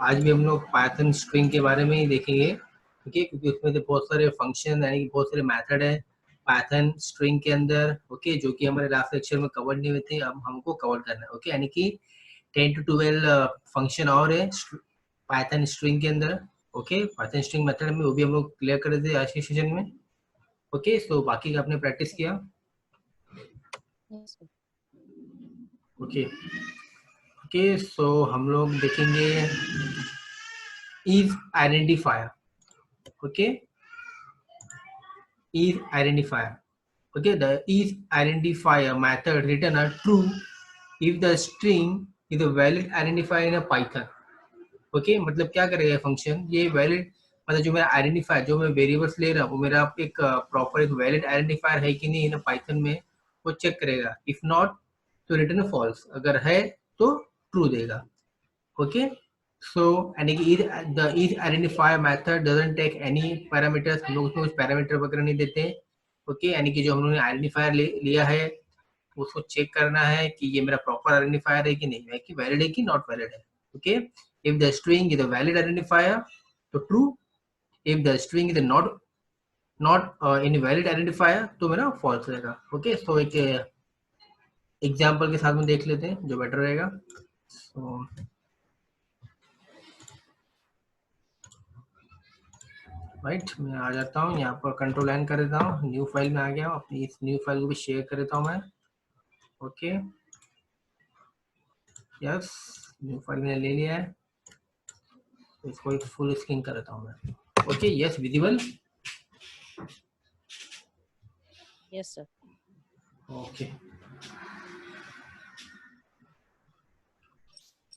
आज भी हम लोग पाइथन स्ट्रिंग के बारे में ही देखेंगे, ठीक है, क्योंकि उसमें से बहुत सारे फंक्शन यानी कि बहुत सारे मेथड है पाइथन स्ट्रिंग के अंदर, ओके, जो कि हमारे लास्ट लेक्चर में कवर नहीं हुए थे, अब हमको कवर करना है, ओके, यानी कि 10 to 12 फंक्शन और है पाइथन स्ट्रिंग के अंदर, ओके। पाइथन स्ट्रिंग मेथड में वो भी हम लोग क्लियर कर देते आज के सेशन में, ओके। सो बाकी का आपने प्रैक्टिस किया, ओके ओके। सो हम लोग देखेंगे is identifier, okay, is identifier, okay. The is identifier method return a true if the string is a valid identifier in a python, okay. मतलब क्या करेगा फंक्शन, ये वैलिड मतलब जो मेरा आइडेंटिफायर जो मैं वेरिएबल्स ले रहा हूँ वो मेरा एक प्रॉपर एक वैलिड आइडेंटिफायर है कि नहीं इन पाइथन में, वो चेक करेगा। इफ नॉट तो रिटर्न फॉल्स, अगर है तो ट्रू देगा, ओके। सो यानी कि the is identifier method doesn't take any parameters, हम लोग उसमें कुछ पैरामीटर वगैरह नहीं देते, ओके। यानी कि जो हम लोगों ने आइडेंटिफायर लिया है उसको चेक करना है कि ये मेरा प्रॉपर आइडेंटिफायर है कि नहीं है, कि वैलिड है कि नॉट वैलिड है, okay. If the string is a valid identifier तो true, if the string is not invalid identifier तो मेरा फॉल्स रहेगा, ओके। सो एक एग्जांपल के साथ में देख लेते हैं जो बेटर रहेगा। सो राइट, मैं आ जाता हूँ यहाँ पर, कंट्रोल एन कर देता हूँ, न्यू फाइल में आ गया हूँ, अपनी इस न्यू फाइल को भी शेयर कर देता हूँ मैं, ओके। यस, न्यू फाइल मैंने ले लिया है, इसको एक फुल स्क्रीन कर देता हूँ मैं, okay. Yes, visible, yes sir, okay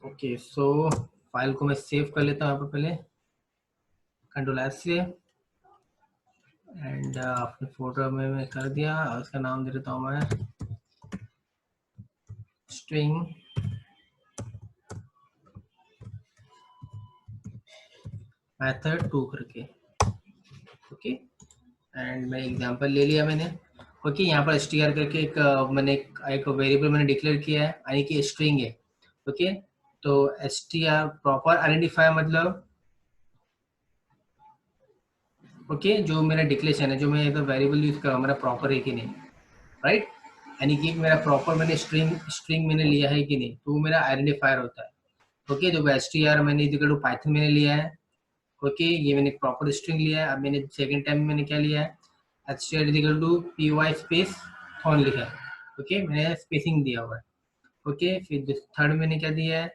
okay. So file को मैं सेव कर लेता हूँ यहाँ पर पहले, कंट्रोल एस से, एंड अपने फोल्डर में मैं कर दिया, और इसका नाम दे देता हूँ मैं स्ट्रिंग मेथड 2 करके, ओके। एंड मैं एग्जांपल ले लिया मैंने, ओके। यहाँ पर str करके मैंने एक वेरिएबल मैंने डिक्लेयर किया है, यानी कि स्ट्रिंग है, ओके। तो str प्रॉपर आइडेंटिफायर मतलब, ओके, जो मेरा डिक्लेरेशन है, जो मैं इधर वेरिएबल यूज कर रहा हूँ मेरा प्रॉपर है कि नहीं, राइट, यानी कि मेरा प्रॉपर मैंने स्ट्रिंग मैंने लिया है कि नहीं, तो वो मेरा आइडेंटिफायर होता है, ओके। जो str मैंने इक्वल टू पाइथन मैंने लिया है, ओके, ये मैंने प्रॉपर स्ट्रिंग लिया है। अब मैंने सेकंड टाइम मैंने क्या लिया है, str equal to py space थॉन लिखा है, ओके, मैंने स्पेसिंग दिया हुआ है, ओके। फिर थर्ड मैंने क्या दिया है,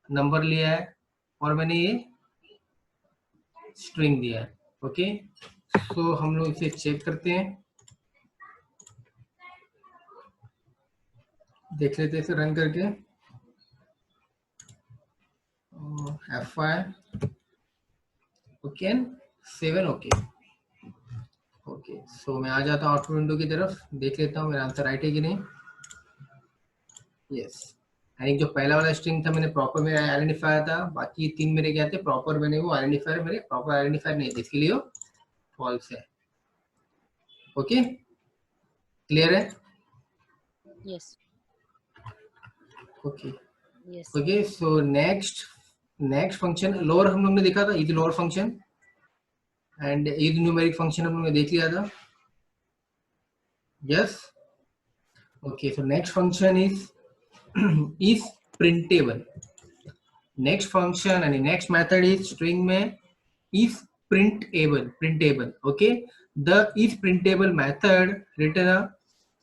नंबर लिया है, और मैंने ये स्ट्रिंग दिया है, ओके। तो हम लोग इसे चेक करते हैं, देख लेते हैं इसे रन करके, F5 ओके, 7 ओके ओके। सो मैं आ जाता हूँ आउटपुट विंडो की तरफ, देख लेता हूँ मेरा आंसर राइट है कि नहीं। यस, यानी जो पहला वाला स्ट्रिंग था मैंने प्रॉपर मेरा आइडेंटिफायर था, बाकी तीन मेरे क्या थे प्रॉपर, मैंने वो आइडेंटिफायर मेरे प्रॉपर आइडेंटिफायर नहीं थे, इसके लिए फॉल्स है, ओके, क्लियर है, yes okay yes okay. So next function lower हम लोग ने देखा था, is lower function, and is numeric function हम लोग ने देख लिया था, yes, okay. So next function is is printable, next function and the next method is string में is printable, okay। The is printable method return a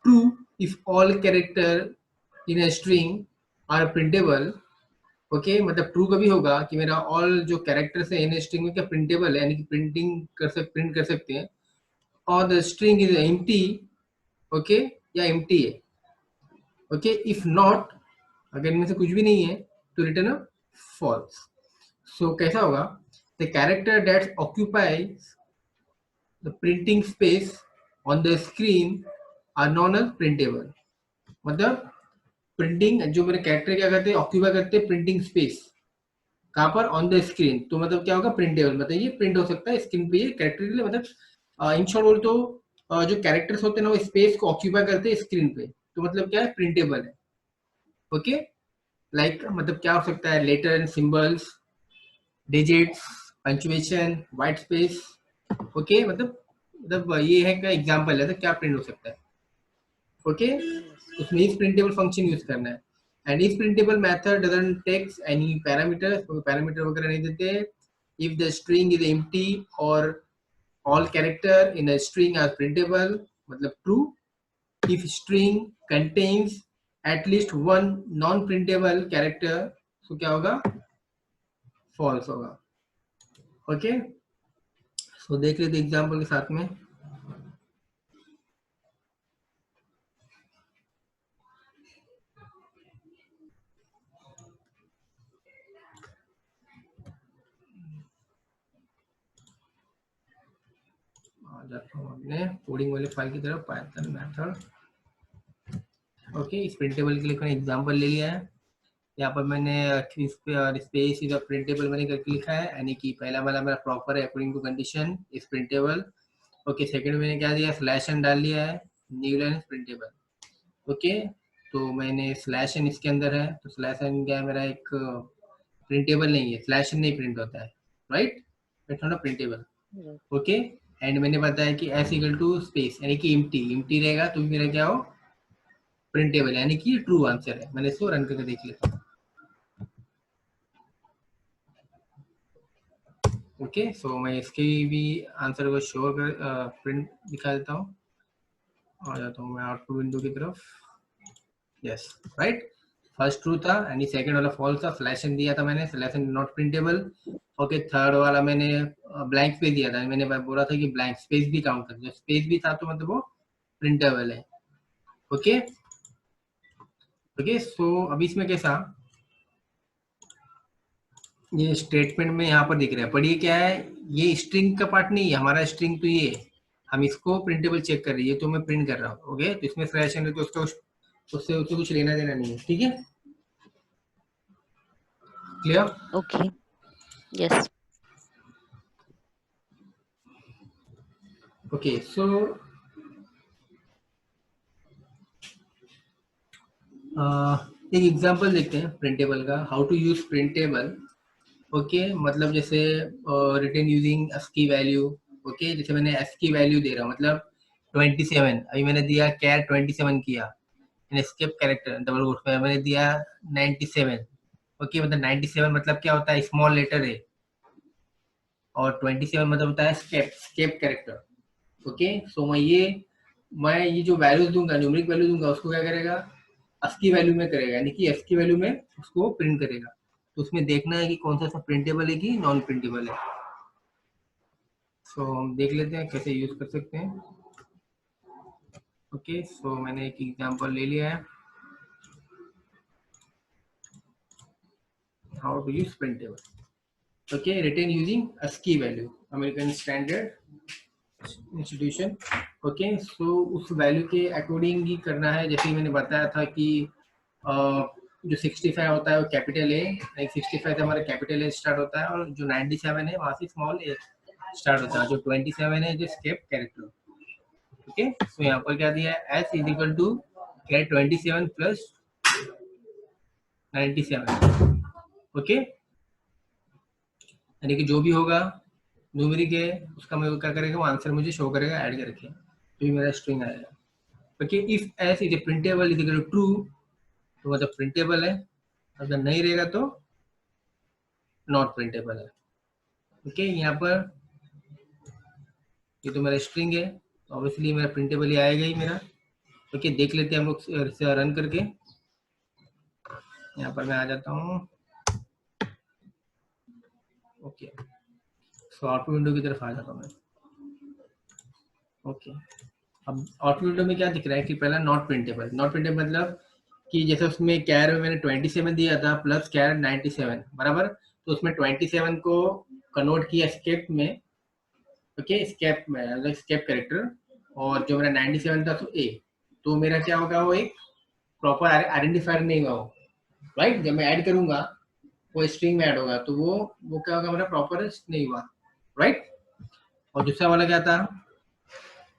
true if all character in a string are printable, okay। मतलब true कभी होगा कि मेरा all जो characters है in string में क्या प्रिंटेबल है, यानी कि प्रिंट कर सकते हैं, और the string is empty, okay, या एम्प्टी है, ओके। इफ नॉट, अगर इनमें से कुछ भी नहीं है तो रिटर्न अ फॉल्स। सो कैसा होगा, the character that occupies the printing space on the screen are known as printable, मतलब प्रिंटिंग जो मेरे कैरेक्टर क्या करते हैं, ऑक्यूपाई करते हैं प्रिंटिंग स्पेस, कहाँ पर, ऑन द स्क्रीन, तो मतलब क्या होगा प्रिंटेबल, मतलब ये प्रिंट हो सकता है स्क्रीन पे, ये कैरेक्टर के लिए, मतलब इन शॉर्ट बोल तो जो कैरेक्टर्स होते हैं ना वो स्पेस को ऑक्यूपाई करते हैं स्क्रीन पे, तो मतलब क्या है प्रिंटेबल है, ओके। लाइक मतलब क्या हो सकता है, letter and symbols, digits, punctuation, white space. Okay, मतलब ये है का एग्जांपल है तो क्या प्रिंट हो सकता है। Okay, Yes. उसमें इस प्रिंटेबल फंक्शन यूज करना है। एंड इस printable method doesn't takes any parameter, तो पैरामीटर वगैरह नहीं देते। If the string is empty और all character in a string are printable, मतलब true. If string contains at least one non-printable character, तो क्या होगा, false होगा। ओके, सो देख लेते एग्जाम्पल के साथ में। आ जाता हूँ अपने कोडिंग वाले फाइल की तरफ, पाइथन मेथड। ओके, इस प्रिंटेबल के लिए कोई एग्जाम्पल ले लिया है। यहाँ पर मैंने स्पेस इज प्रिंटेबल मैंने करके लिखा है, यानी कि पहला वाला मेरा प्रॉपर है according to condition is printable. Okay, second मैंने क्या दिया, स्लैश एन डाल लिया है, न्यू लाइन प्रिंटेबल। ओके, तो मैंने स्लैश एन इसके अंदर है, तो स्लैश एन क्या है मेरा एक प्रिंटेबल नहीं है, स्लैश एन नहीं प्रिंट होता है, right, it's not printable. Right. Okay, and मैंने बताया कि एस इक्वल टू स्पेस, यानी कि इम्प्टी रहेगा तो मेरा क्या हो, प्रिंटेबल, यानी कि ट्रू आंसर है। मैंने इसको रन करके देख लेता हूँ। ओके, सो मैं इसके भी आंसर को शो कर प्रिंट दिखा देता हूँ। आ जाता हूँ मैं आउटपुट विंडो की तरफ। यस, राइट, फर्स्ट ट्रू था, यानी सेकंड वाला फॉल्स था, स्लैश एन दिया था मैंने, slash n not printable. Okay, third वाला मैंने ब्लैंक स्पेस दिया था, मैंने बोला था कि ब्लैंक स्पेस भी काउंट कर, स्पेस भी था तो मतलब वो प्रिंटेबल है। ओके, ओके, सो अभी इसमें कैसा, ये स्टेटमेंट में यहाँ पर दिख रहा है, पर ये क्या है, ये स्ट्रिंग का पार्ट नहीं है हमारा, स्ट्रिंग तो ये हम इसको प्रिंटेबल चेक कर रही है, तो मैं प्रिंट कर रहा हूँ। ओके, तो इसमें स्लैश एन है तो उसका उससे कुछ लेना देना नहीं है, ठीक है, clear. Okay. Yes. Okay, so एक एग्जांपल देखते हैं प्रिंटेबल का, how to use printable. Okay, मतलब जैसे return using ASCII value. Okay, जैसे मैंने अस्की वैल्यू दे रहा हूँ, मतलब 27, अभी मैंने दिया कैर 27 किया, एस्केप कैरेक्टर डबल कोट्स में मैंने दिया 97। ओके, मतलब 97 मतलब क्या होता है, स्मॉल लेटर है, और 27 मतलब होता है स्केप स्केप कैरेक्टर। ओके, सो मैं ये जो वैल्यूज दूंगा, न्यूमेरिक वैल्यू दूंगा, उसको क्या करेगा, अस्की वैल्यू में करेगा, यानी कि अस्की वैल्यू में उसको प्रिंट करेगा। तो उसमें देखना है कि कौन सा प्रिंटेबल है कि नॉन प्रिंटेबल है। सो हम देख लेते हैं कैसे यूज कर सकते हैं। ओके, सो मैंने एक एग्जांपल ले लिया है, how to use printable. Okay, return using ASCII value, American standard institution. Okay, so उस वैल्यू के अकॉर्डिंग ही करना है, जैसे मैंने बताया था कि जो 65 होता है वो कैपिटल ए, लाइक 65 से हमारा कैपिटल ए स्टार्ट होता है, और जो 97 है वहाँ से स्मॉल ए स्टार्ट होता है, जो 27 है जो स्केप कैरेक्टर। ओके, तो यहाँ पर क्या दिया है, एस इज इक्वल टू क्या, 27 प्लस 97। ओके, यानी कि जो भी होगा न्यूमेरिक है उसका मैं क्या करेगा, वो आंसर मुझे शो करेगा ऐड करके, तो ये मेरा स्ट्रिंग आएगा। Okay, if s is a printable is equal to true, तो मतलब प्रिंटेबल है, अगर नहीं रहेगा तो नॉट प्रिंटेबल है। ओके, यहाँ पर ये तो मेरा स्ट्रिंग है, तो ऑब्वियसली मेरा प्रिंटेबल ही आएगा ही मेरा। ओके, देख लेते हैं हम लोग इसे रन करके। यहाँ पर मैं आ जाता हूँ। ओके, सो आउटपुट विंडो की तरफ आ जाता हूँ मैं। ओके, अब आउटपुट विंडो में क्या दिख रहा है कि पहला नॉट प्रिंटेबल, नॉट प्रिंटेबल मतलब कि जैसे उसमें कैर में मैंने 27 दिया था प्लस कैर 97 बराबर, तो उसमें 27 को कन्वर्ट किया स्केप में। ओके, स्केप में स्केप कैरेक्टर, और जो मेरा 97 था तो ए, तो मेरा क्या होगा, वो एक प्रॉपर आइडेंटिफायर नहीं हुआ वो, राइट, जब मैं ऐड करूंगा वो स्ट्रिंग में ऐड होगा, तो वो क्या होगा, मेरा प्रॉपर नहीं हुआ, राइट। और दूसरा वाला क्या था,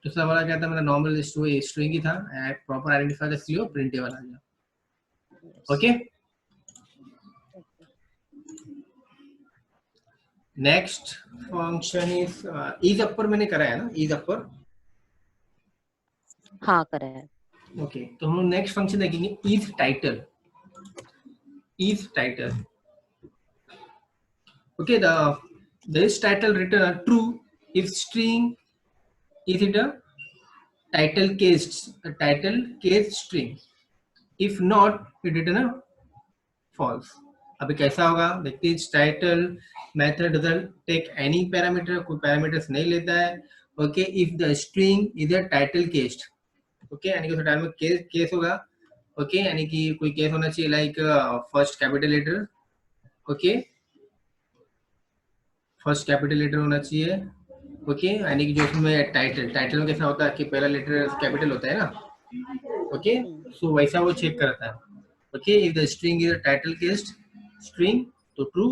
मेरा नॉर्मल स्ट्रिंग ही था, प्रॉपर आइडेंटिफायर, इसलिए प्रिंटेबल आ गया। Yes. Okay, Okay. Next function is upper मैंने करा है ना, इज अपर। हाँ करा है। ओके, तो हम नेक्स्ट फंक्शन देखेंगे is title. Is title, okay, the is title written a true if string is it a title case string, if not it written a false। अभी कैसा होगा देखते हैं। Title method doesn't take any parameter, कोई parameters नहीं लेता है। Okay, if the string is a title cased, okay, यानी कि उस टाइम में केस होगा। ओके, यानी कि कोई केस होना चाहिए like first capital letter. Okay, first capital letter होना चाहिए। ओके, यानी कि जो उसमें टाइटल में कैसा होता है कि पहला लेटर कैपिटल होता है ना। ओके, सो वैसा वो चेक करता है। Okay, if the string is title केस्ड string तो ट्रू,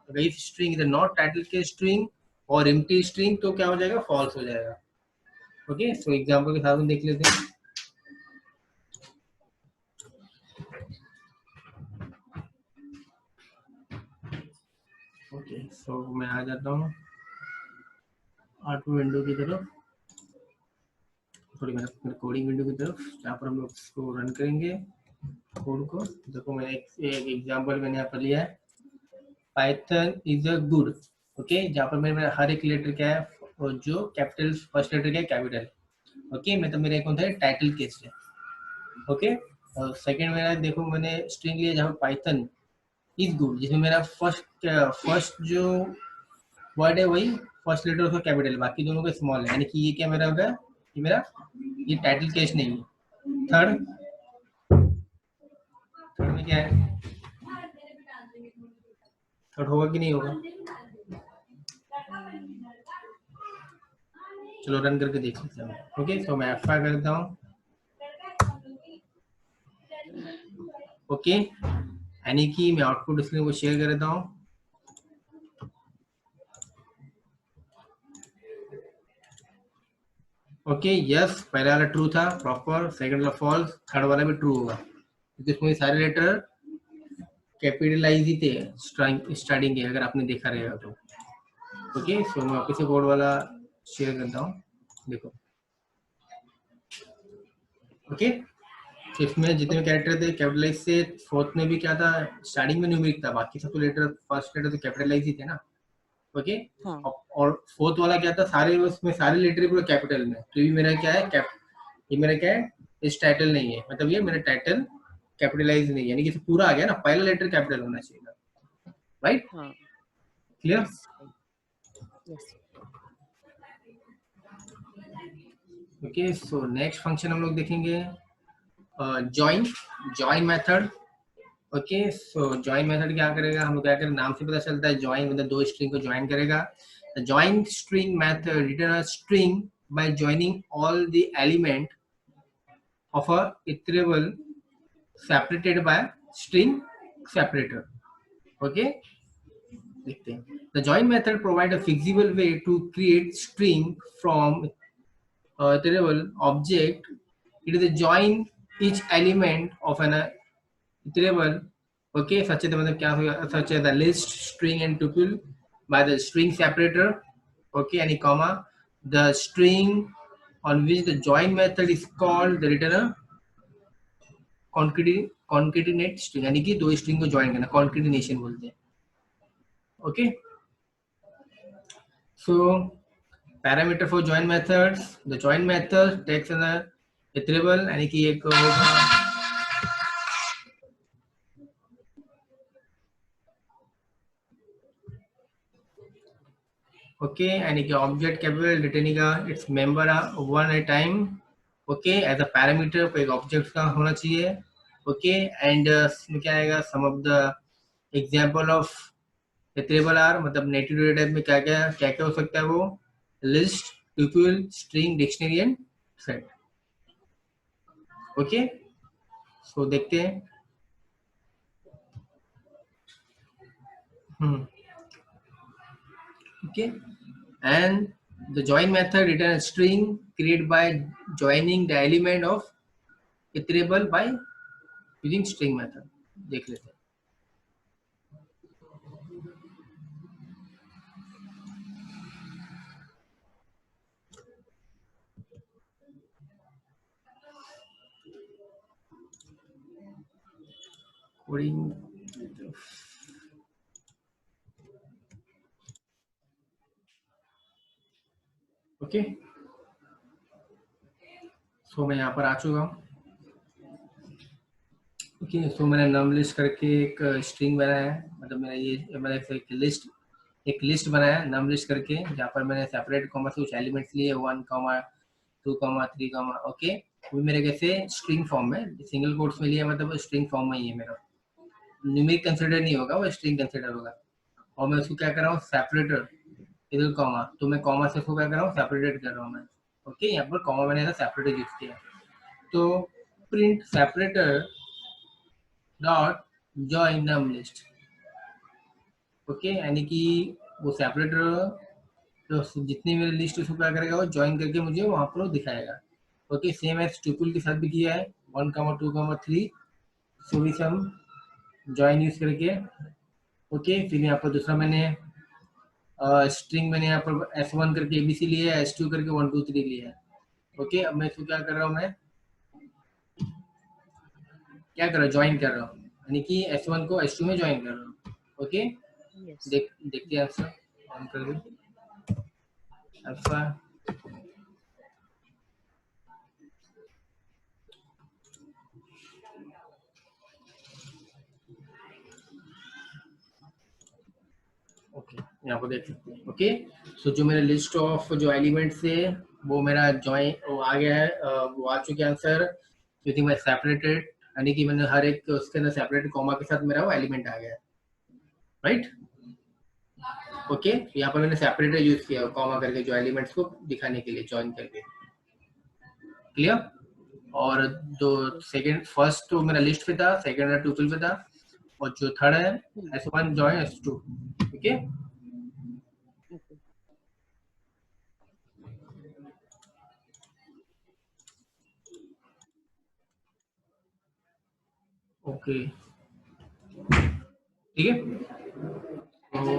अगर if string is not title केस्ड string और एम्प्टी स्ट्रिंग तो क्या हो जाएगा, फॉल्स हो जाएगा। ओके, सो एग्जांपल के साथ हम देख लेते हैं। ओके, सो मैं आ जाता हूँ आउटपुट विंडो की तरफ, थोड़ी मेरा कोडिंग विंडो की तरफ, जहाँ पर हम लोग इसको रन करेंगे कोड को। देखो मैंने एक एग्जांपल मैंने यहाँ पर लिया है, Python is a good. Okay, जहाँ पर मेरा हर एक लेटर क्या है, और जो कैपिटल फर्स्ट लेटर क्या है कैपिटल। ओके, मतलब मेरा कौन सा है, टाइटल केस है। ओके, और सेकंड मेरा देखो मैंने स्ट्रिंग लिया जहाँ पाइथन इज गुड, जिसमें मेरा फर्स्ट जो वर्ड है वही फर्स्ट लेटर उसका कैपिटल, बाकी दोनों का स्मॉल है, यानी कि ये क्या मेरा होगा, ये मेरा ये टाइटल केस नहीं है। थर्ड थर्ड में क्या है, थर्ड होगा कि नहीं होगा, चलो रन करके देख लेते हैं। ओके, तो मैं F5 करता हूँ। ओके, यानी कि मैं आउटपुट स्क्रीन को शेयर कर देता हूँ। ओके, यस, पहला वाला ट्रू था प्रॉपर, सेकंड वाला फॉल्स, थर्ड वाला भी ट्रू होगा क्योंकि इसमें सारे लेटर कैपिटलाइज ही थे स्टार्टिंग के, अगर आपने देखा रहेगा तो। ओके, सो मैं वापस से कोड वाला शेयर करता हूँ, देखो। ओके, तो इसमें जितने कैरेक्टर थे कैपिटलाइज से, फोर्थ में भी क्या था, स्टार्टिंग में न्यूमेरिक था, बाकी सब तो लेटर फर्स्ट लेटर तो कैपिटलाइज ही थे ना। ओके, हाँ और फोर्थ वाला क्या था, सारे उसमें सारे लेटर पूरे कैपिटल में, तो ये मेरा क्या है ये मेरा क्या है, इस टाइटल नहीं है, मतलब ये मेरा टाइटल कैपिटलाइज नहीं है, यानी कि पूरा आ गया ना, पहला लेटर कैपिटल होना चाहिए, राइट। हाँ। Clear. Yes yes. Okay, so next function हम लोग देखेंगे join join method. Okay, so join method क्या करेगा, हम लोग क्या करें, नाम से पता चलता है जॉइन मतलब दो स्ट्रिंग को ज्वाइन करेगा। Join string method return a string by joining all the element of a iterable separated by string separator। okay, देखते हैं। The join method provide a flexible way to create string from iterable object. It is a join each element of an iterable, okay, such as मतलब क्या होगा, such as the list string and tuple by the string separator, okay, any comma, the string on which the join method is called the returner concatenate string, यानी कि दो string को join करना, concatenation बोलते हैं। Okay, so parameter for join methods, the join method takes an iterable, यानी कि एक होगा ओके, यानी कि object capable returning its member one at time. Okay, as a parameter को एक ऑब्जेक्ट का होना चाहिए। ओके, एंड इसमें क्या आएगा, some of the example of table are, मतलब नेटिव डेटा टाइप में क्या क्या हो सकता है, वो list, tuple, string, dictionary and set. Okay, so देखते हैं। Okay, and the join method return a string created by joining the element of iterable by using string method। देख लेते हैं। Coding okay. सो मैं यहाँ पर आ चुका हूँ। ओके, सो मैंने नम लिस्ट करके एक स्ट्रिंग बनाया है, मतलब मेरा ये मैंने एक लिस्ट बनाया है नम लिस्ट करके, जहाँ पर मैंने सेपरेट कॉमा से कुछ एलिमेंट्स लिए 1, 2, 3, ओके। वो मेरे कैसे स्ट्रिंग फॉर्म में सिंगल कोट्स में लिया, मतलब स्ट्रिंग फॉर्म में ही है मेरा, न्यूमेरिक कंसिडर नहीं होगा, वो स्ट्रिंग कंसिडर होगा। और मैं उसको क्या कर रहा हूँ, सेपरेटर इधर कॉमा, तो मैं कॉमा से उसको क्या कर रहा हूँ, सेपरेटेड कर रहा हूँ मैं। ओके, यहाँ पर कॉमा मैंने सेपरेटेड यूज किया। तो प्रिंट सेपरेटर डॉट जॉइन नम लिस्ट। ओके, यानी कि वो सेपरेटर तो जितनी मेरी लिस्ट उसको क्या करेगा, वो ज्वाइन करके मुझे वहाँ पर दिखाएगा। ओके, सेम एज ट्यूपल के साथ भी किया है, 1, 2, 3 सो भी हम ज्वाइन यूज करके। ओके, फिर यहाँ पर दूसरा मैंने स्ट्रिंग मैंने यहाँ पर S1 करके ABC लिया है, S2 करके 1, 2, 3 लिया है। ओके, अब मैं इसको क्या कर रहा हूँ, मैं क्या कर रहा हूँ, ज्वाइन कर रहा हूँ, यानी कि S1 को S2 में ज्वाइन कर रहा हूँ। Okay, Yes. देखते हैं आंसर ऑन कर दो अल्फा। ओके, यहाँ पर देख सकते हैं। ओके, सो जो मेरा लिस्ट ऑफ जो एलिमेंट्स है वो मेरा ज्वाइन वो आ गया है, वो आ चुके आंसर, क्योंकि मैं सेपरेटेड, यानी कि मैंने हर एक उसके अंदर सेपरेटेड कॉमा के साथ मेरा वो एलिमेंट आ गया है, राइट। ओके, यहाँ पर मैंने सेपरेटेड यूज किया कॉमा करके जो एलिमेंट्स को दिखाने के लिए ज्वाइन करके, क्लियर। और जो सेकंड फर्स्ट तो मेरा लिस्ट पे था, सेकंड मेरा ट्यूपल पे था, और जो थर्ड है S1 जॉइन S2। ठीक है, Okay. ओके, ठीक है। तो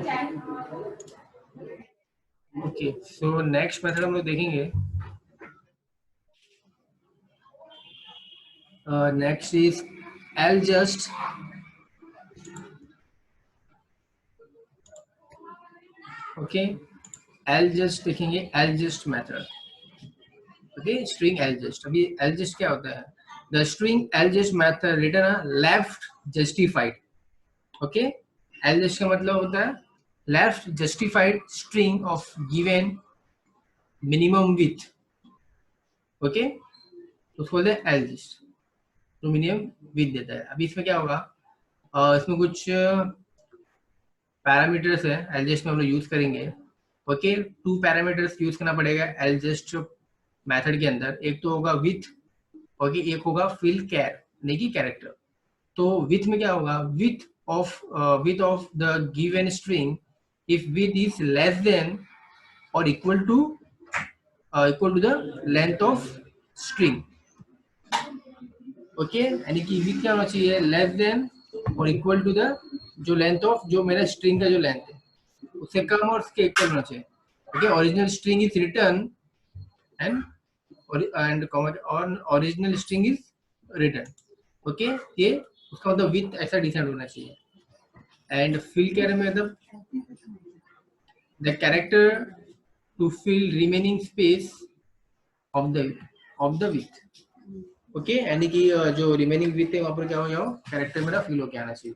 ओके, सो नेक्स्ट मेथड हम लोग देखेंगे, next is ljust. Okay, ljust देखेंगे, ljust method. Okay, string ljust. अभी एलजस्ट क्या होता है, the string ljust method return left justified. Okay, ljust का मतलब होता है left justified string of given minimum width. Okay, तो उसको बोलते हैं एलजस्ट, तो मिनिमम विथ देता है। अभी इसमें क्या होगा, इसमें कुछ पैरामीटर्स है एलजस्ट में हम लोग यूज करेंगे। ओके, 2 पैरामीटर्स यूज करना पड़ेगा एलजस्ट मेथड के अंदर, एक तो होगा विथ, ओके, एक होगा फिल कैर यानी कि कैरेक्टर। तो विथ में क्या होगा, width of the given string if width is less than और equal to the length of string. Okay, यानी कि विथ क्या होना चाहिए, लेस देन और इक्वल टू द जो लेंथ ऑफ जो मेरा स्ट्रिंग का जो लेंथ है उससे कम और उसके इक्वल होना चाहिए। Okay, original string is return and original string is return. Okay, ये उसका मतलब विथ ऐसा डिसाइड होना चाहिए। एंड फिल कैर में मतलब the character to fill remaining space of the with. Okay, यानी कि जो रिमेनिंग विथ है वहां पर क्या हो जाओ, कैरेक्टर मेरा फिल होके आना चाहिए।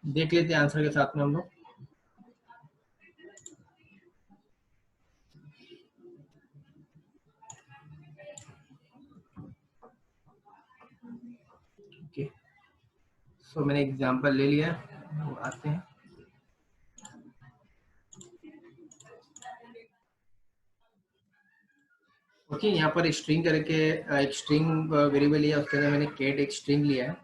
देख लेते हैं आंसर के साथ में हम लोग। ओके, सो मैंने एग्जांपल ले लिया, तो आते हैं। ओके, यहाँ पर एक स्ट्रिंग करके एक स्ट्रिंग वेरिएबल लिया, उसके अंदर मैंने कैट एक स्ट्रिंग लिया है,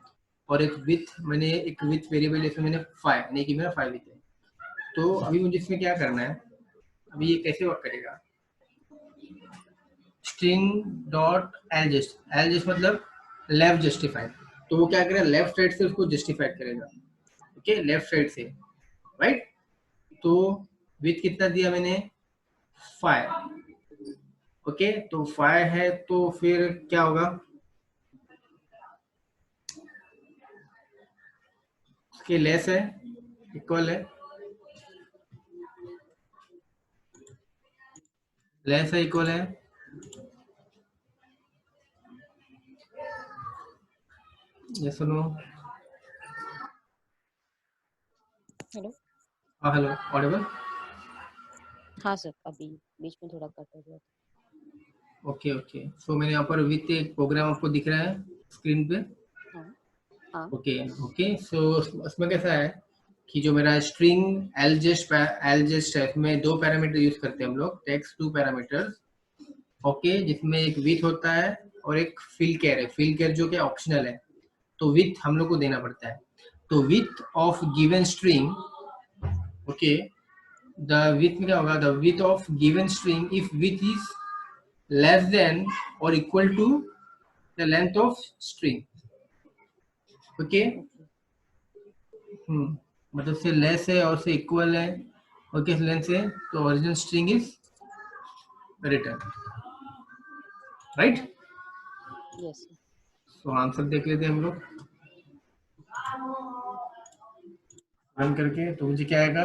और एक विथ मैंने एक विथ वेरिएबल इसमें मैंने 5 यानी कि मेरा 5 विथ है। तो अभी मुझे इसमें क्या करना है, अभी ये कैसे वर्क करेगा, स्ट्रिंग डॉट एलजस्ट, एलजस्ट मतलब लेफ्ट जस्टिफाइड, तो वो क्या करेगा, लेफ्ट साइड से उसको जस्टिफाइड करेगा। ओके, लेफ्ट साइड से, राइट। तो विथ कितना दिया मैंने, 5। ओके, तो 5 है, तो फिर क्या होगा, के लेस है, इक्वल है, लेस है, इक्वल है, ये सुनो। हेलो। हाँ हेलो, ऑडिबल। हाँ सर, अभी बीच में थोड़ा कट हो गया था। ओके ओके, सो मैंने यहाँ पर विथ एक प्रोग्राम आपको दिख रहा है स्क्रीन पे। हाँ हाँ। ओके ओके, सो उसमें कैसा है कि जो मेरा स्ट्रिंग एलजेस्ट है, इसमें दो पैरामीटर यूज करते हैं हम लोग, टेक्स्ट टू पैरामीटर्स। ओके, जिसमें एक विथ होता है और एक फिल केयर है, फिल केयर जो कि ऑप्शनल है, तो विथ हम लोग को देना पड़ता है। तो width of given string, okay, the width में क्या होगा, the width of given string if width is less than और equal to the length of string. Okay, okay. मतलब से लेस है और से इक्वल है, ओके, लेंथ से, तो original string is return, right. Yes sir. तो आंसर देख लेते हैं हम लोग रन करके, तो मुझे क्या आएगा,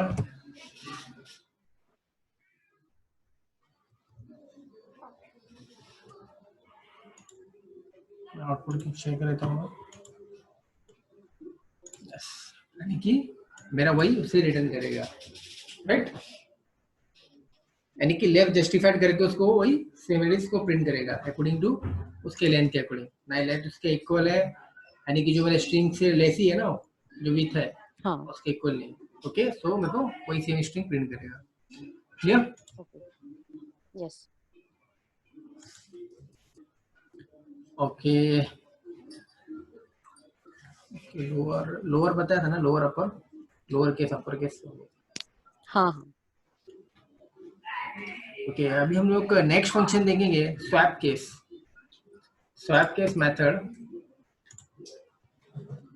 आउटपुट शेयर कर देता हूँ। यस, यानी कि मेरा वही उसे रिटर्न करेगा, राइट। यानी कि लेफ्ट जस्टिफाइड करके उसको वही सिमिलरिटीज को प्रिंट करेगा अकॉर्डिंग टू उसके लेंथ के अकॉर्डिंग, ना लेंथ उसके इक्वल है, यानी कि जो मेरे स्ट्रिंग से लेस ही है ना, जो विथ है हाँ। उसके इक्वल नहीं। ओके, सो मेरे को वही सेम स्ट्रिंग प्रिंट करेगा। Clear? Okay. Yes. Okay, lower lower बताया था ना, lower upper, lower case upper case. हाँ हाँ। ओके, अभी हम लोग नेक्स्ट फंक्शन देखेंगे, swap case. Swap case method,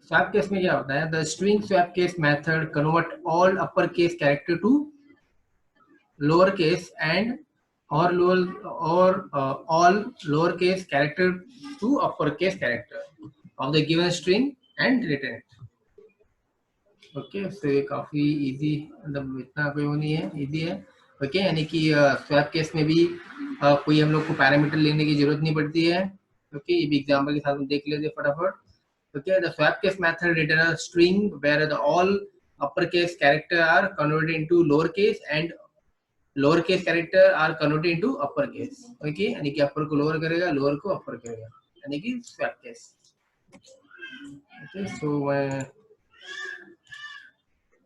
swap case में क्या होता है, the string swap case method convert all upper case character to lower case and और लोअर और all lowercase character to uppercase character of the given string and return it. Okay, so ये काफी easy, मतलब इतना कोई वो नहीं है, इजी है। ओके, यानी कि स्वैप केस में भी कोई हम लोग को पैरामीटर लेने की जरूरत नहीं पड़ती है। ओके, ये भी एग्जांपल के साथ हम देख लेते हैं फटाफट। Okay, the swap case method return a string where the all upper case character are converted into lower case and lower case character are converted into upper case. Okay, यानी कि अपर को लोअर करेगा, लोअर को अपर करेगा, यानी कि swap case. Okay, सो मैं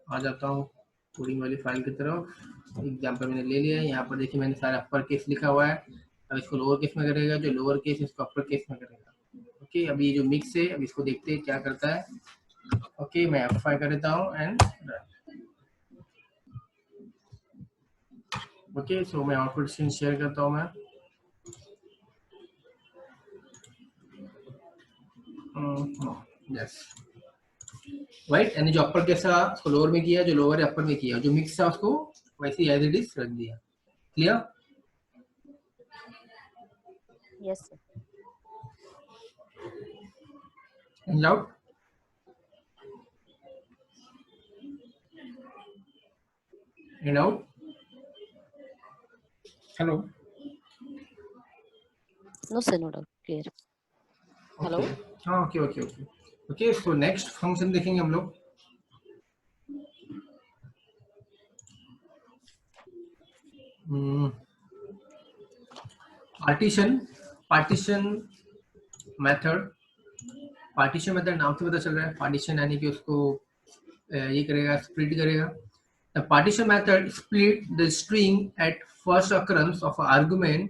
आ जाता हूँ कोडिंग वाली फाइल की तरफ। एग्जाम्पल मैंने ले लिया है, यहाँ पर देखिए मैंने सारा अपर केस लिखा हुआ है। अब इसको लोअर केस में करेगा, जो लोअर केस इसको अपर केस में करेगा। ओके, अभी ये जो मिक्स है, अब इसको देखते हैं क्या करता है। ओके, मैं F5 कर देता हूँ एंड ओके, सो मैं आउटपुट स्क्रीन शेयर करता हूँ मैं। यस, राइट, यानी जो अपर केस था उसको लोअर में किया, जो लोअर है अपर में किया, जो मिक्स था उसको वैसे एज इट इज रख दिया। Clear? Yes sir. In out. In out. Hello. No sir, no doubt, clear. Hello. Okay, हाँ, okay okay okay okay, so next function देखेंगे हम लोग। Partition, partition method. Partition method नाम से पता चल रहा है, पार्टीशन यानी कि उसको ये करेगा, स्प्लिट करेगा। The partition method split the string at first occurrence of argument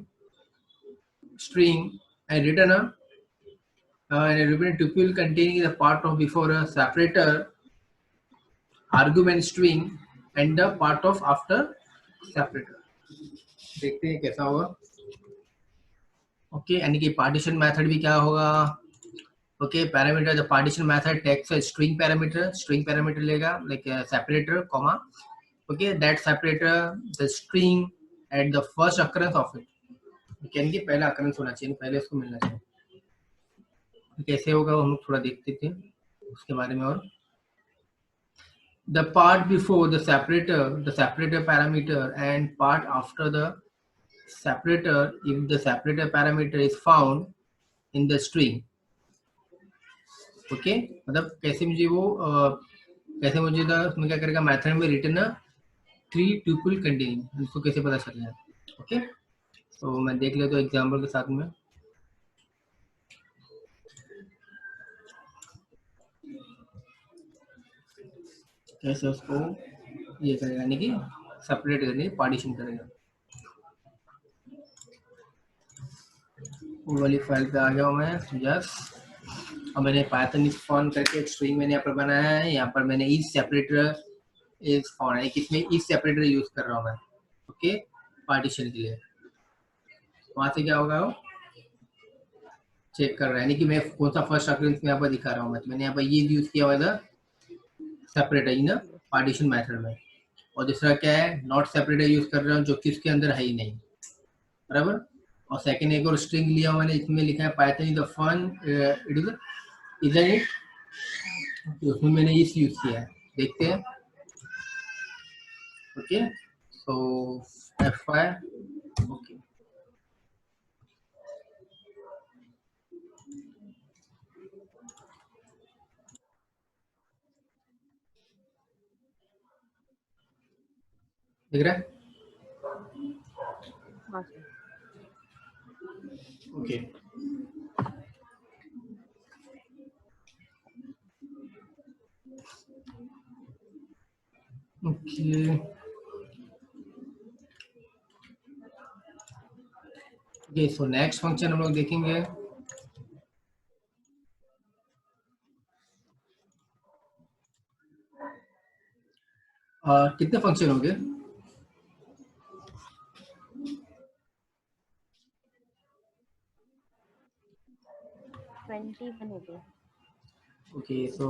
string and return a return tuple containing the part of before a separator argument string and the part of after separator। देखते हैं कैसा होगा। Okay, यानी कि partition method भी क्या होगा। Okay, parameter, the partition method takes a string parameter लेगा, like separator comma. Okay, that separator the string at the first occurrence of it, यानी कि पहला occurrence होना चाहिए, पहले उसको मिलना चाहिए। कैसे होगा वो हम लोग थोड़ा देखते थे उसके बारे में। और the part before the separator parameter, and part after the separator if the separator parameter is found in the string. Okay मतलब कैसे मुझे वो कैसे मुझे था उसमें क्या करेगा मेथड में रिटर्न 3 ट्यूपल कंटेनिंग, उसको कैसे पता चलेगा. ओके तो मैं देख लेता हूँ एग्जांपल के साथ में. कैसे उसको ये करेगा यानी कि सेपरेट करने पार्टीशन करेगा. वो वाली फाइल पे आ गया हूँ मैं. यस, और मैंने पाइथन इज फॉर्म करके एक स्ट्रिंग मैंने यहाँ पर बनाया है. यहाँ पर मैंने इज सेपरेटर इज फॉर्म है, किसमें इज सेपरेटर यूज कर रहा हूँ मैं. ओके पार्टीशन के लिए. वहां से क्या होगा, वो चेक कर रहा है यानी कि मैं कौन सा फर्स्ट अक्रेंस में यहाँ पर दिखा रहा हूँ. मैंने यहाँ पर ये यूज किया हुआ था सेपरेटर इन पार्टीशन मेथड में. और दूसरा क्या है, नॉट सेपरेटर यूज कर रहा हूँ जो कि उसके अंदर है ही नहीं. बराबर. और सेकंड एक और स्ट्रिंग लिया हुआ मैंने, इसमें लिखा है Python is the fun it is it, उसमें मैंने इस यूज किया है. देखते हैं. ओके सो F5. ओके दिख रहा है. हाँ sir. Okay okay okay so next function हम लोग देखेंगे. कितने फंक्शन हो गए. 21 हो गए. ओके सो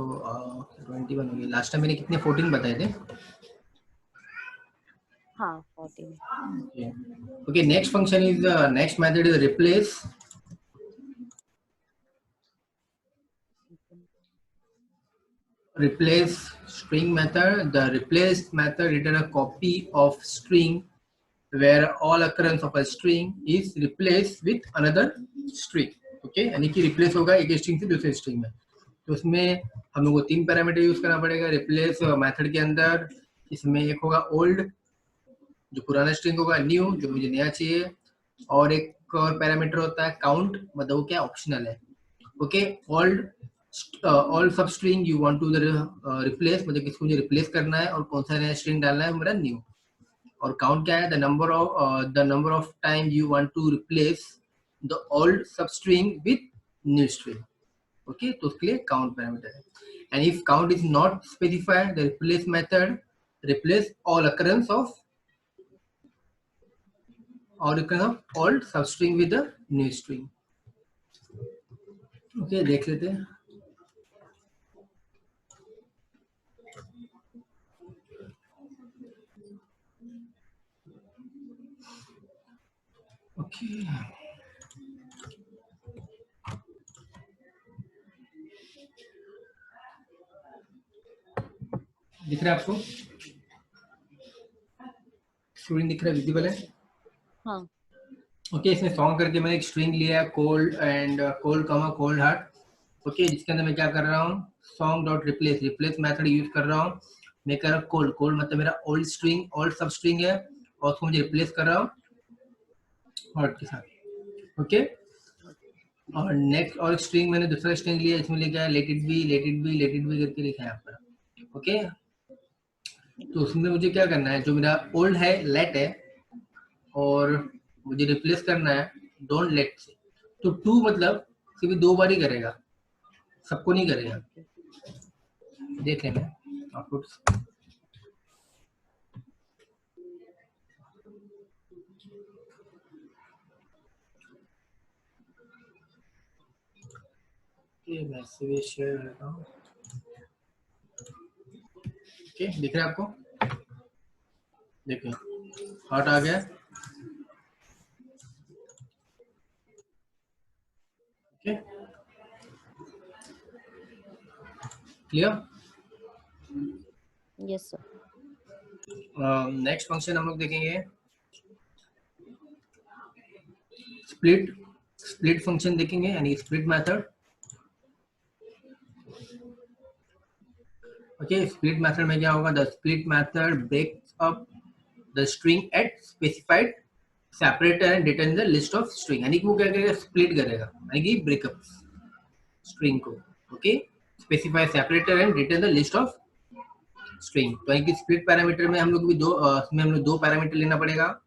21 हो गए. लास्ट टाइम मैंने कितने 14 बताए थे. हाँ 14. Okay, next function is next method is replace. Replace string method. The replace method return a copy of string where all occurrence of a string is replaced with another string. Okay, यानी कि replace होगा एक string से दूसरे string में. तो उसमें हम लोग को 3 पैरामीटर यूज करना पड़ेगा replace मेथड के अंदर. इसमें एक होगा old जो पुराना स्ट्रिंग होगा, न्यू जो मुझे नया चाहिए, और एक और पैरामीटर होता है काउंट, मतलब वो क्या ऑप्शनल है. Okay old all sub string you want to replace, मतलब किसको मुझे रिप्लेस करना है और कौन सा नया स्ट्रिंग डालना है मेरा न्यू. और काउंट क्या है, the number of time you want to replace the old sub string with new string. Okay तो उसके लिए काउंट पैरामीटर है. And if count is not specified the replace method replace all occurrence of और old substring with the new string. Okay देख लेते हैं. Okay दिख रहा है आपको, स्क्रीन दिख रहा है, विजिबल है. हाँ. ओके इसमें सॉन्ग करके मैंने एक स्ट्रिंग लिया है कोल्ड एंड कोल्ड कमा कोल्ड हार्ट. ओके जिसके अंदर मैं क्या कर रहा हूँ, song dot replace replace method use कर रहा हूँ. मैं कर रहा हूँ कोल्ड कोल्ड मतलब मेरा old string old sub string है और उसको मुझे रिप्लेस कर रहा हूँ हार्ट के साथ. ओके और नेक्स्ट और स्ट्रिंग मैंने दूसरा स्ट्रिंग लिया, इसमें लिखा है let it be let it be let it be करके लिखा है यहाँ पर. ओके तो उसमें मुझे क्या करना है, जो मेरा ओल्ड है लेट है और मुझे रिप्लेस करना है डोंट लेट से. तो टू मतलब सिर्फ 2 बार ही करेगा, सबको नहीं करेगा. देख लेना आउटपुट. ये मैसेज शेयर करता हूँ. ओके दिख रहा है आपको, देखिए हार्ट आ गया. Okay clear. Yes, sir. Next function हम लोग देखेंगे स्प्लिट फंक्शन देखेंगे, यानी split method. Okay, split method में क्या होगा, the split method breaks up the string at specified separator and return the list of string, यानी कि वो क्या करेगा, स्प्लिट करेगा, यानी कि ब्रेकअप स्ट्रिंग को। Okay, specify separator and return the list of string. तो यानी कि स्प्लिट पैरामीटर में हम लोग भी इसमें हम लोग दो पैरामीटर लेना पड़ेगा,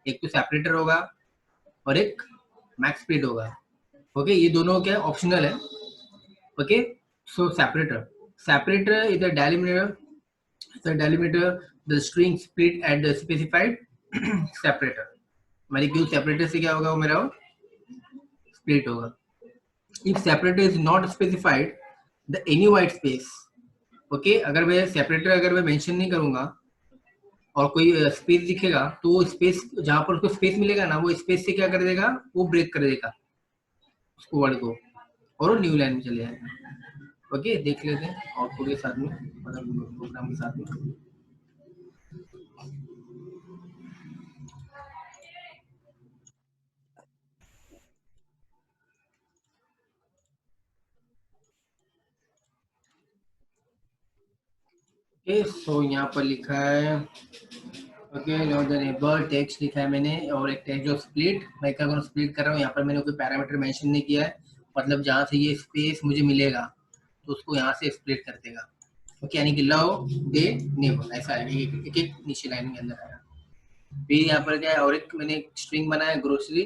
एक तो सेपरेटर होगा और एक मैक्स स्प्लिट होगा। ओके, ये दोनों क्या ऑप्शनल है। Okay, so separator is a delimiter the string split at the specified separator। हमारी क्यों सेपरेटर से क्या होगा, वो मेरा स्प्लिट होगा। if separator is not specified the any white space, okay, अगर मैं सेपरेटर अगर मैं मेंशन नहीं करूंगा और कोई स्पेस दिखेगा, तो वो स्पेस जहां पर उसको स्पेस मिलेगा ना, वो स्पेस से क्या कर देगा, वो ब्रेक कर देगा उसको वर्ड को, और वो न्यू लाइन में चले जाएगा। ओके, देख लेते हैं आउटपुट के साथ में, मतलब प्रोग्राम के साथ में। ओके, सो यहाँ पर लिखा है, ओके, नेबर टेक्स्ट लिखा है मैंने, और एक टेक्स्ट जो स्प्लिट, मैं क्या करूँ, स्प्लिट कर रहा हूँ। यहाँ पर मैंने कोई पैरामीटर मेंशन नहीं किया है, मतलब जहाँ से ये स्पेस मुझे मिलेगा तो उसको यहाँ से स्प्लिट कर देगा। ओके, यानी कि लव दे नेबर, ऐसा है, एक एक नीचे लाइन के अंदर आया। फिर यहाँ पर क्या है, और एक मैंने स्ट्रिंग बनाया ग्रोसरी,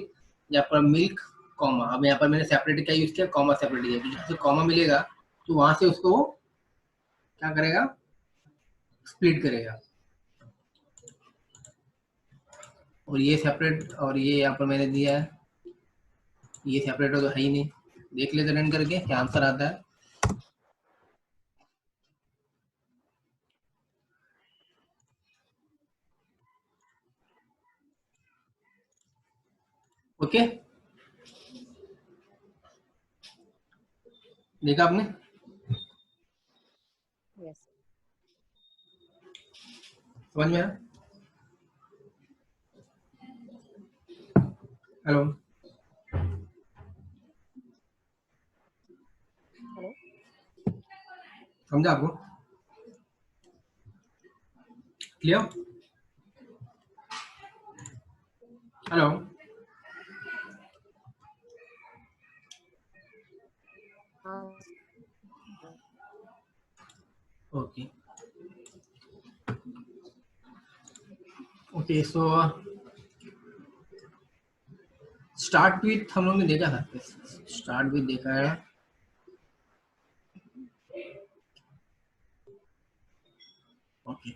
यहाँ पर मिल्क कॉमा, अब यहाँ पर मैंने सेपरेट क्या यूज किया, कॉमा सेपरेट किया, जहाँ से कॉमा मिलेगा तो वहां से उसको क्या करेगा, स्प्लिट करेगा। और ये सेपरेट, और ये यहाँ पर मैंने दिया है, ये सेपरेट तो है ही नहीं। देख लेते रन करके क्या आंसर आता है। ओके, देखा आपने, Yes. समझ में आया? Hello, Hello. समझा आपको, clear? Hello, okay okay, so start with हम लोग ने देखा था, स्टार्ट विथ देखा है। ओके,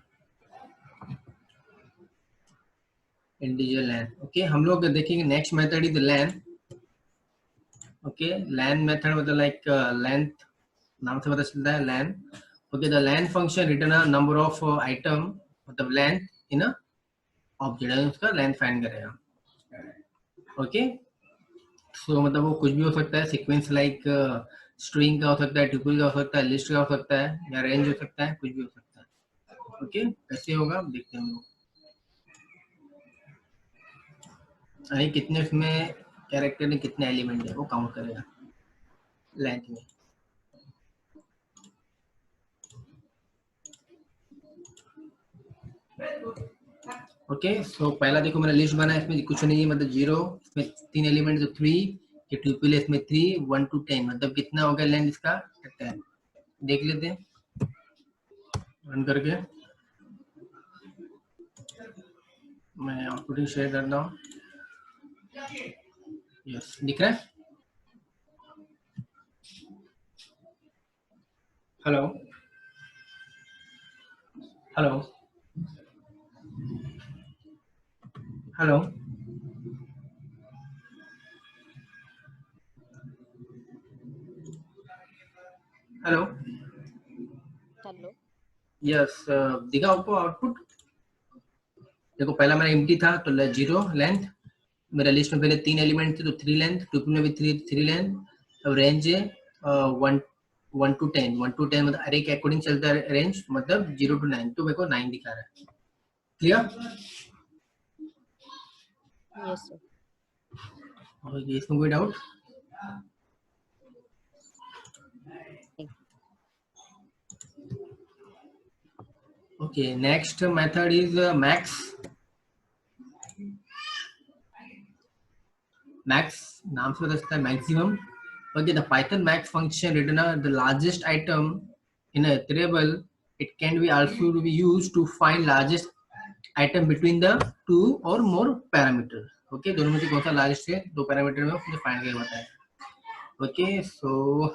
इंटीजर लैन। ओके, हम लोग देखेंगे next method is len. Okay, len method मतलब लाइक लेंथ, नाम से पता चलता है len. Okay, the len function return a number of item, मतलब लेंथ इन अ ऑब्जेक्ट, उसका लेंथ फाइंड करेगा। ओके, सो मतलब वो कुछ भी हो सकता है, सीक्वेंस लाइक स्ट्रिंग का हो सकता है, ट्यूपल का हो सकता है, लिस्ट का हो सकता है, या रेंज हो सकता है, कुछ भी हो सकता है। ओके, कैसे होगा देखते हैं हम लोग, यानी कितने उसमें कैरेक्टर में कितने एलिमेंट है वो काउंट करेगा लेंथ में। ओके, सो पहला देखो मेरा लिस्ट बना है, इसमें कुछ नहीं है, मतलब 0, इसमें 3 एलिमेंट, तो 3, ये ट्यूपल है, इसमें 3, 1 to 10, मतलब कितना हो गया लेंथ इसका, 10। देख लेते हैं रन करके, मैं आउटपुट शेयर करता हूँ। यस, दिख रहा है। Hello hello hello, hello, Hello. Yes, दिखा आपको आउटपुट। देखो पहला मेरा एम्प्टी था तो 0 लेंथ, मेरा लिस्ट में पहले 3 एलिमेंट थे तो 3 लेंथ, ट्यूपल में भी 3 लेंथ। अब रेंज है 1 1 to 10 मतलब अरे के अकॉर्डिंग चलता है रेंज, मतलब 0 to 9, तो मेरे को 9 दिखा रहा है। क्लियर? Yes, sir. और ये इसमें कोई doubt? Okay, next method is max. Max नाम से पता चलता है maximum. Okay, the Python max function return the largest item in a iterable. It can be also be used to find largest item between the two or more parameters. Okay, दोनों में से कौन सा largest है, दो parameter में मुझे find करके बताया। Okay, so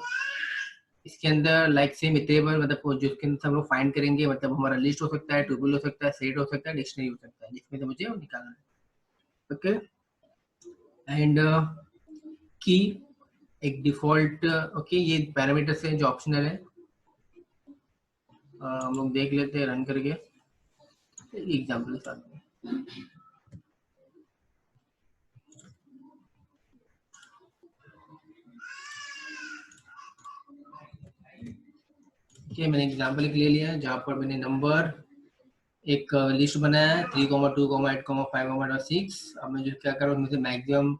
इसके अंदर लाइक सेम इटेबल, मतलब जिसके अंदर हम लोग फाइंड करेंगे, मतलब हमारा लिस्ट हो सकता है, ट्यूपल हो सकता है, सेट हो सकता है, डिक्शनरी हो सकता है, जिसमें से मुझे निकालना है। ओके, एंड की एक डिफॉल्ट, ओके ये पैरामीटर्स हैं जो ऑप्शनल है, हम लोग देख लेते हैं रन करके एग्जांपल के साथ में। ओके, मैंने एग्जांपल ले लिया है जहाँ पर मैंने नंबर एक लिस्ट बनाया है 3, 2, 8, 5, 6। अब मैं जो क्या करूँ, मुझे मैक्सिमम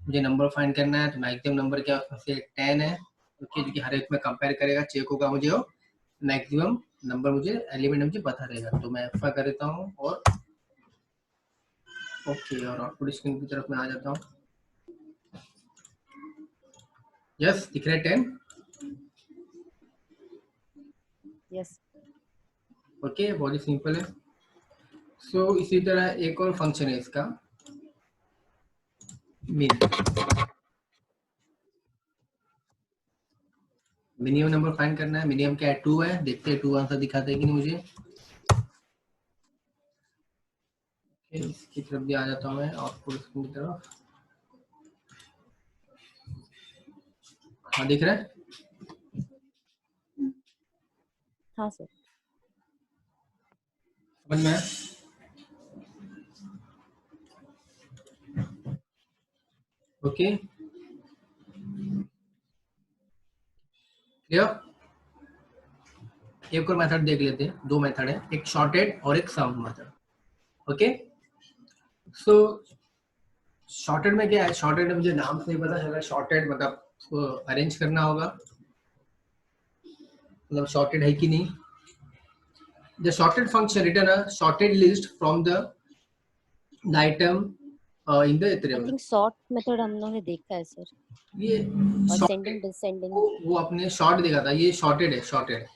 मुझे नंबर फाइंड करना है, तो मैक्सिमम नंबर क्या उसमें से 10 है। ओके, जो कि हर एक में कंपेयर करेगा, चेक होगा मुझे वो मैक्सिमम नंबर, मुझे एलिमेंट मुझे पता रहेगा। तो मैं एफ कर देता हूँ और ओके, और आउटपुट स्क्रीन की तरफ मैं आ जाता हूँ। यस, दिख रहा है 10। Yes. ओके, बहुत ही सिंपल है। सो इसी तरह एक और फंक्शन है इसका, मिन। मिनिमम नंबर फाइंड करना है। मिनिमम क्या है, 2 है। देखते हैं 2 आंसर दिखाते हैं कि नहीं मुझे। इसकी तरफ भी आ जाता हूँ मैं, आउटपुट स्क्रीन की तरफ। हाँ, दिख रहा है। हाँ सर। समझ में आया? Okay, clear? एक और मेथड देख लेते हैं, दो मेथड है, एक शॉर्टेड और एक सम मेथड। ओके, सो शॉर्टेड में क्या है, शॉर्टेड में मुझे नाम से ही पता चला, शॉर्टेड मतलब उसको अरेंज करना होगा, मतलब शॉर्टेड है कि नहीं। The shorted function return a shorted list from the item in the I iterable. think sort method हम लोगों ने देखा है सर, ये और शॉर्टेड, sending descending। वो अपने शॉर्ट देखा था, ये शॉर्टेड है। शॉर्टेड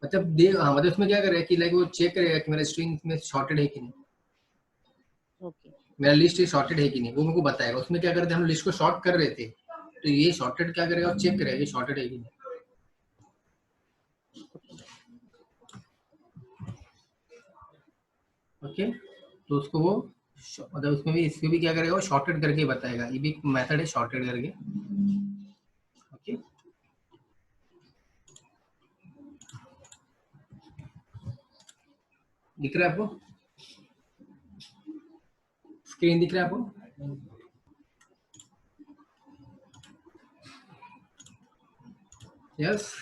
मतलब दे, हाँ मतलब उसमें क्या करेगा कि लाइक वो चेक करेगा कि मेरा स्ट्रिंग में शॉर्टेड है कि नहीं, Okay. मेरा लिस्ट शॉर्टेड है कि नहीं, वो मेरे को बताएगा। उसमें क्या करते हैं, हम लिस्ट को शॉर्ट कर रहे थे, तो ये शॉर्टेड क्या करेगा, चेक करेगा कि शॉर्टेड है कि नहीं। ओके, तो उसको वो मतलब उसमें भी, इसमें भी क्या करेगा, वो शॉर्टेड करके बताएगा। ये भी एक मेथड है शॉर्टेड करके। ओके, दिख रहा है आपको, स्क्रीन दिख रहा है आपको? यस,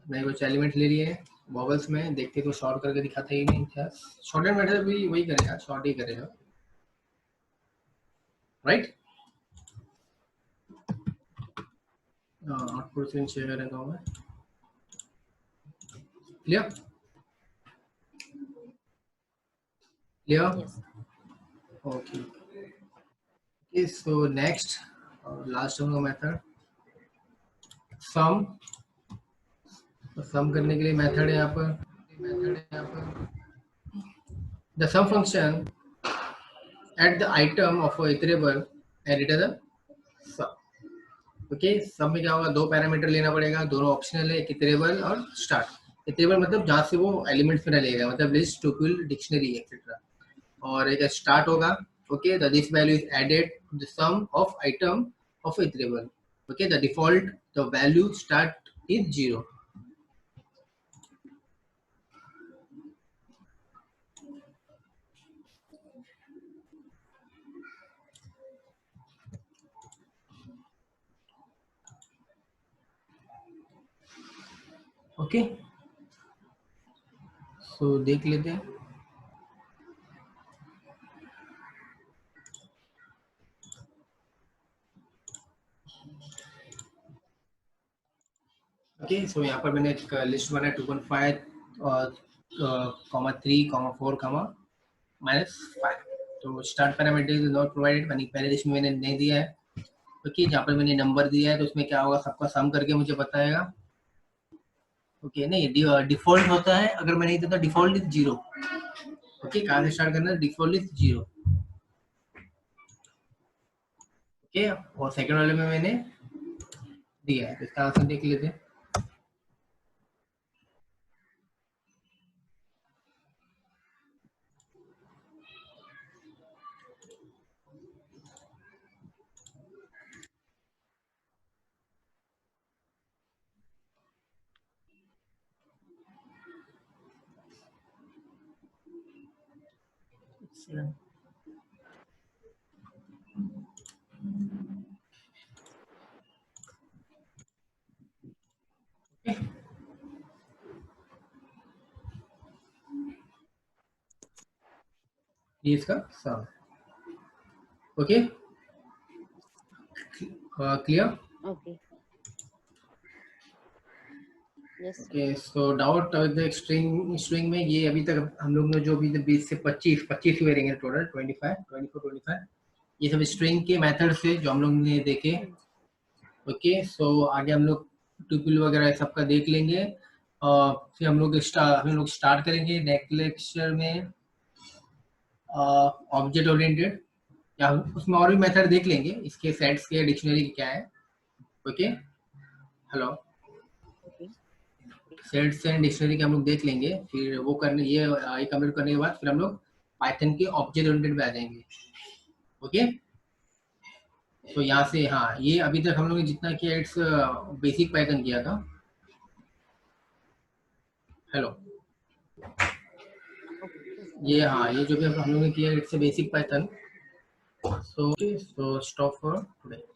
मैं कुछ एलिमेंट ले लिए है बॉबल्स में, देखते तो शॉर्ट करके दिखाते ही नहीं था। शॉर्टेड मेथड भी वही करेगा, शॉर्ट ही करेगा, राइट? आउटपुट स्क्रीन शेयर करेगा मैं। Clear? Clear? Yes. Okay, so next और लास्ट हम लोग मेथड सम। तो सम करने के लिए मेथड है यहाँ पर the sum function at the item of a iterable and return the sum. Okay, sum में क्या होगा, दो पैरामीटर लेना पड़ेगा, दोनों ऑप्शनल है, एक इटरेबल और स्टार्ट। इटरेबल मतलब जहाँ से वो एलिमेंट्स में लेगा, मतलब लिस्ट, ट्यूपल, डिक्शनरी एक्सेट्रा। और एक स्टार्ट होगा। Okay, the this value is added to the sum of item of iterable. Okay, the default the value start is 0। Okay, so देख लेते हैं। ओके, सो यहाँ पर मैंने एक लिस्ट बनाया 2.5 और कॉमा 3 कॉमा 4 कॉमा -5। तो start parameter is not provided, यानी पहले लिस्ट में मैंने नहीं दिया है। ओके, जहाँ पर मैंने नंबर दिया है तो उसमें क्या होगा, सबका सम करके मुझे बताएगा। ओके, नहीं डिफॉल्ट होता है, अगर मैं नहीं देता डिफॉल्ट इज 0। ओके, कहाँ से स्टार्ट करना है, डिफॉल्ट इज 0। ओके, और सेकंड वाले में मैंने दिया है, तो इसका आंसर देख लेते हैं। ये इसका sum. Okay, clear. Okay. Yes, sir. Okay, so doubt the string में ये अभी तक हम लोग ने जो भी 20 से 25 हुए रहेंगे टोटल, 25 24 25, ये सब स्ट्रिंग के मेथड से जो हम लोग ने देखे। ओके, सो आगे हम लोग ट्यूपल वगैरह सबका देख लेंगे, और फिर हम लोग स्टार्ट करेंगे नेक्स्ट लेक्चर में ऑब्जेक्ट ओरिएंटेड, या उसमें और भी मेथड देख लेंगे, इसके सेट्स के डिक्शनरी क्या है। Okay, hello, Okay. Sets and dictionary के हम लोग देख लेंगे, फिर वो करने ये कंप्लीट करने के बाद फिर हम लोग पाइथन के ऑब्जेक्ट ओरिएंटेड पे आ जाएंगे। ओके, तो यहाँ से हाँ, ये अभी तक हम लोग ने जितना किया इट्स बेसिक पाइथन किया था। Hello, Okay. ये हाँ, ये जो भी हम लोग ने किया it's basic Python. So stop for today.